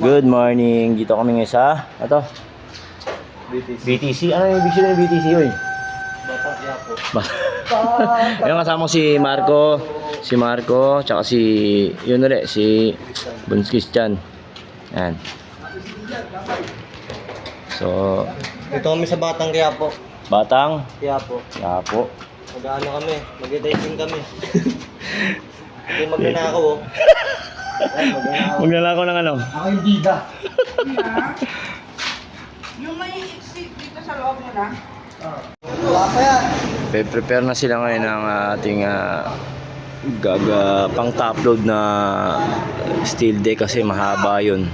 Good morning. Dito kami ngayon sa BTC. Ano yung ibig sabihin ng BTC yun? Batang Quiapo. Ayun, kasama ko si Marco, tsaka yun ulit, si Bunskis Chan. Yan. So, Ito kami sa Batang Quiapo. Batang Quiapo. Quiapo. Mag-ano kami, mag-dating kami. Hindi magnanakaw oh. Magnanakaw ng ano? Ako yung bida. Yung may exit dito sa loob mo na. Wala pa yan. Prepare na sila ngayon ng ating pang-upload na steel deck kasi mahaba yun.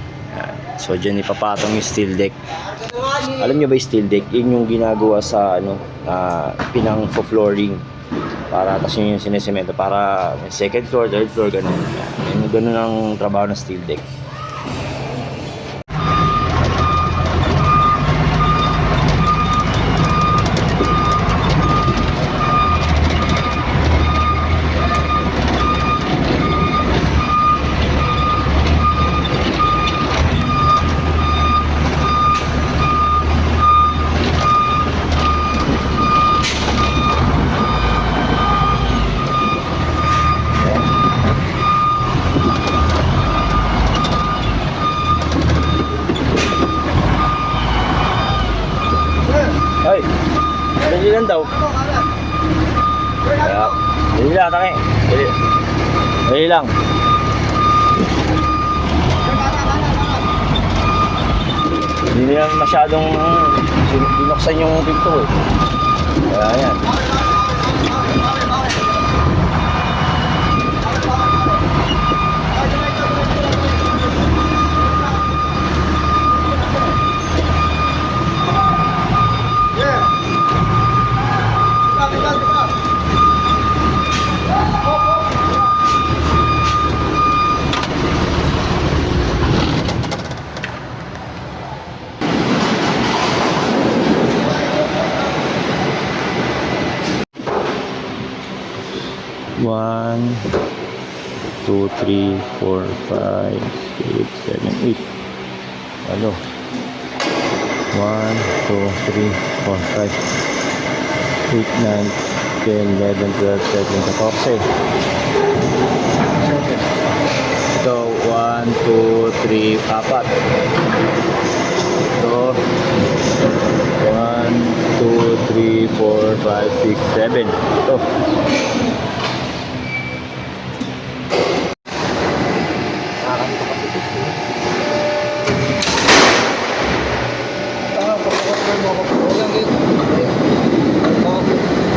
So dyan ipapatong yung steel deck. Alam nyo ba yung steel deck? Yun yung ginagawa sa pinang flooring. Para tas yun yung sinesemento para second floor, third floor, ganun. Ganun ang trabaho ng steel deck. Ay, dali lang daw. Dali lang, tangi. Dali lang. Hindi lang masyadong binuksan yung pinto eh. Kaya yan. One, two, three, four, five, six, seven, eight. Ano? 1, 2, 3, 4, 5, 8, 9, 10, 11, 12, 13, 14. Ito, 1, 2, 3, 4. Ito, 1, 2, 3, 4, 5, 6, 7. Ito.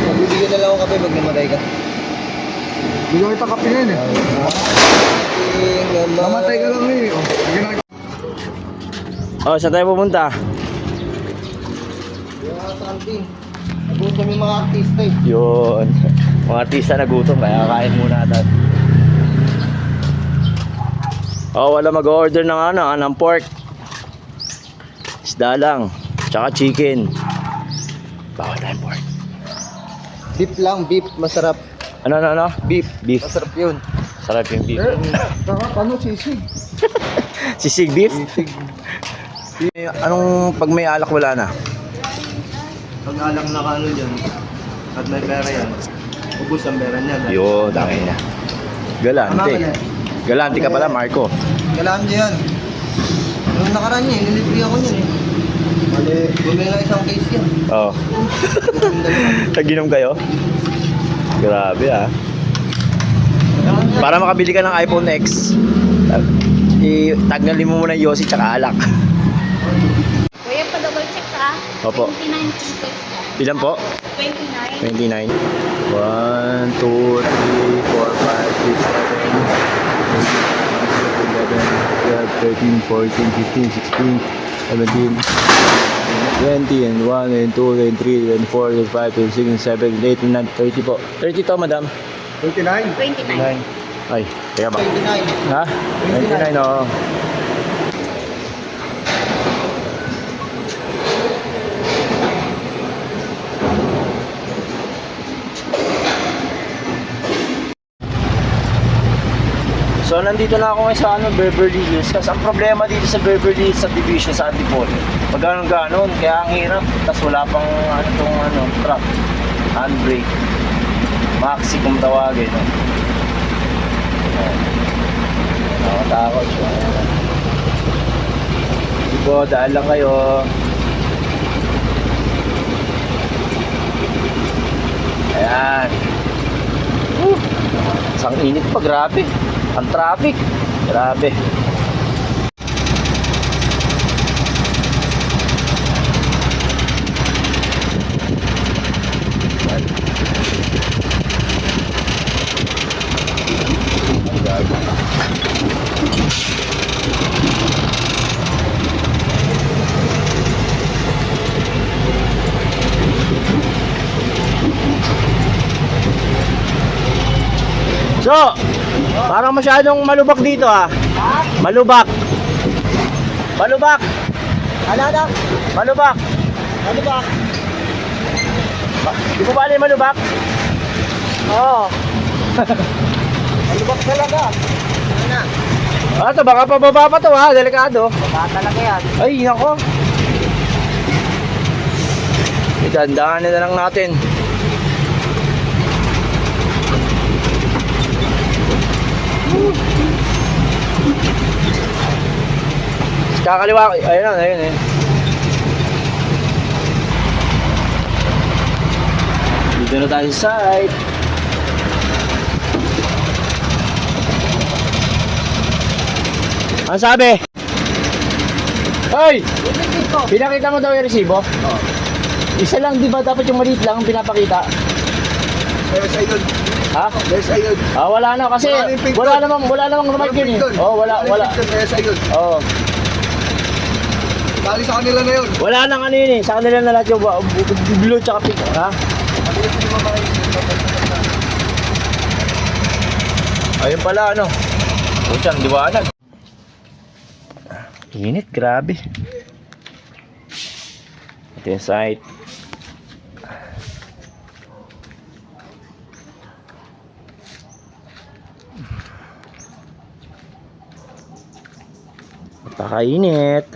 Magbibigyan na lang ako kape pag namatay ka. Hindi ko kita kape yan eh. Namatay ka lang eh. Oh, saan tayo pupunta? Something. Nagutom yung mga artista eh. Yun. Mga artista nagutom kaya kain muna natin. Oh, wala mag-order ng pork. Isda lang. Tsaka chicken. Bawal tayong pork. Beef lang, beef. Masarap. Ano? Beef. Beef. Masarap yun. Sarap yung beef. Paano sisig? Sisig beef? Anong pag may alak wala na? Pag alam na ano dyan, at may pera yan, ubus ang pera niya. Yo, dami na. Galante. Galante ka pala, Marco. Kailangan niya yan. Nung nakaraan niya, nilibre ako niyan eh. Mali, bumili nga isang case yan. Oo. Taginom kayo? Grabe ah. Para makabili ka ng iPhone X, tagnalin mo muna yung Yossi tsaka alak. Kuya, pa-double check ka. Opo. 29 pieces na. Ilan po? 29. 1, 2, 3, 4, 5, 6, 7, 8, 9, 10, 11, 12, 13, 14, 15, 16, 17, 20, and 1, and 2, and 3, and 4, and 5, and 6, and 7, and 8, and 9, 30 po. 30 to, madam. 29. 29. Ay, kaya ba? 29. Ha? 29, oo. So So nandito na ako ngayon sa Beverly Hills kasi ang problema dito sa Beverly Hills subdivision sa Antipolo. Pag ganon kaya ang hirap. Tapos wala pang truck, handbrake, maxi kung tawagin. No? Nakatakot siya. Hindi po, daan lang kayo. Ayan. Isang init pa, grabe. Ang traffic, grabe. So, parang masyadong malubak dito ah. Malubak. Malubak. Ano? Malubak. Malubak. Di mo ba alam yung malubak? Oo. Malubak talaga. Ano na? Ah, ito baka pababa pa to ha, delikado. Baka talaga yan. Ay, nako. Itandahan na lang natin. Kakaliwa, ayun eh. Dito na tayo sa site. Ano sabi? Hoy! Pinakita mo daw yung resibo? Oo. Isa lang, di ba? Dapat yung maliit lang ang pinapakita. Yes, ayun. Ha? Yes, ayun. Ah, wala na kasi wala namang naman yun eh. Oh, wala. Yes, ayun. Oh. Dali sa kanila na yun. Wala nang ano yun eh. Sa kanila na lahat yung blue tsaka pink. Ha? Ayun pala ano. Putyang liwanag. Init, grabe. Ito yung site. Napakainit.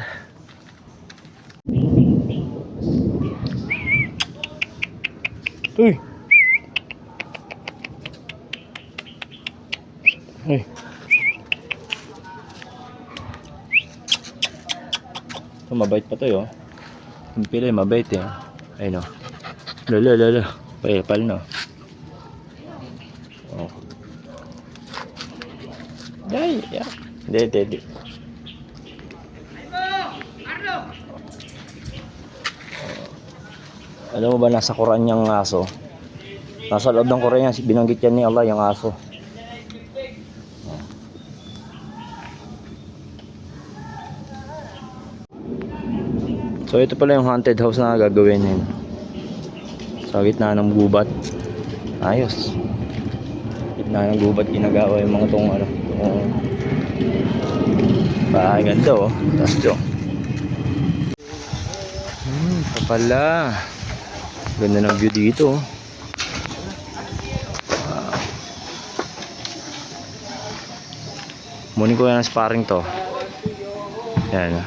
Uy. Uy. Ito, mabait pa to yo. Yung pila mabait eh. Ayun o. Lalo. Pal no. Oh. Ay, yeah. Hindi. Alam mo ba nasa Quran yung aso? Nasa loob ng Quran yan, binanggit yan ni Allah yung aso. So ito pala yung haunted house na gagawin yun. Sa gitna ng gubat. Ayos. Gitna ng gubat ginagawa yung mga tong bahay ganda oh. Tapos ito. Ito pala. Ganda ng view dito. Munin ko yan ang sparring to. Yan.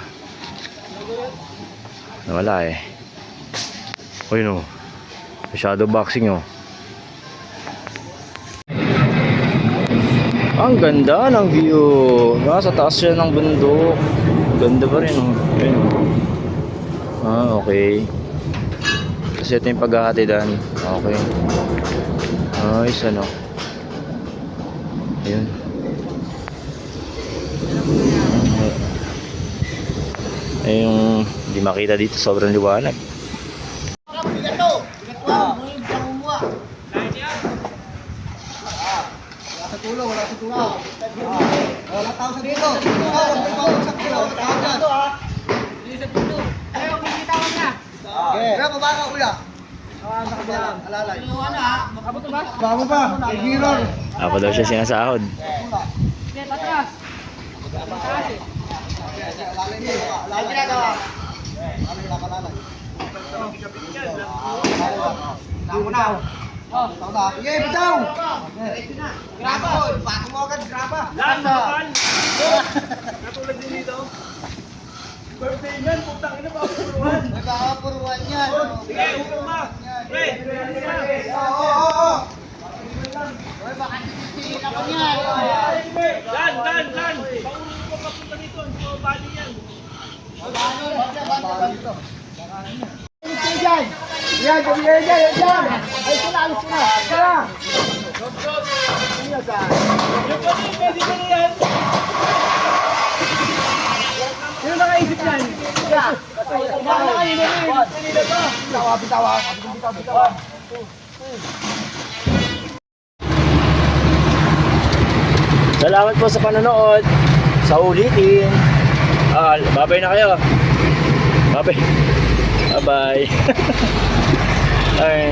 Nawala eh. Uy no. Shadow boxing oh. Ang ganda ng view. Nasa taas siya ng bundok. Ganda pa rin oh. Ayun. Ah, okay. Kasi ito yung paghahatidan. Okay. Ayos ano. Ayun. Ayun, hindi makita dito, sobrang liwanag. Wala sa tulo. Wala tao sa dito. Wala sa tulo. Kaya baba ka kuya. Alalay. Baba pa. Mirror. Ako daw siya sinasahod. Oh, tao na. Sige, bitaw! Graba! Bako mo agad, graba! Lasa! Katulad din dito. Birthday yan, putang ina ba puruan? Nagkakapuruan yan. Sige, uma. Pre, Oo. Uy, baka sisihin ako niyan. Dan. Paulong ko papunta dito. Hindi ko bali yan. Yan, yan. Ay, sila, alis sila. Sila. Yung pati, pwede ko na yan. Sino nakaisip yan? Sila. Baka kanina rin. Bitawa. Bitawa. Salamat po sa panonood. Sa ulitin. Babay na kayo. Babay. Bye-bye. Alright.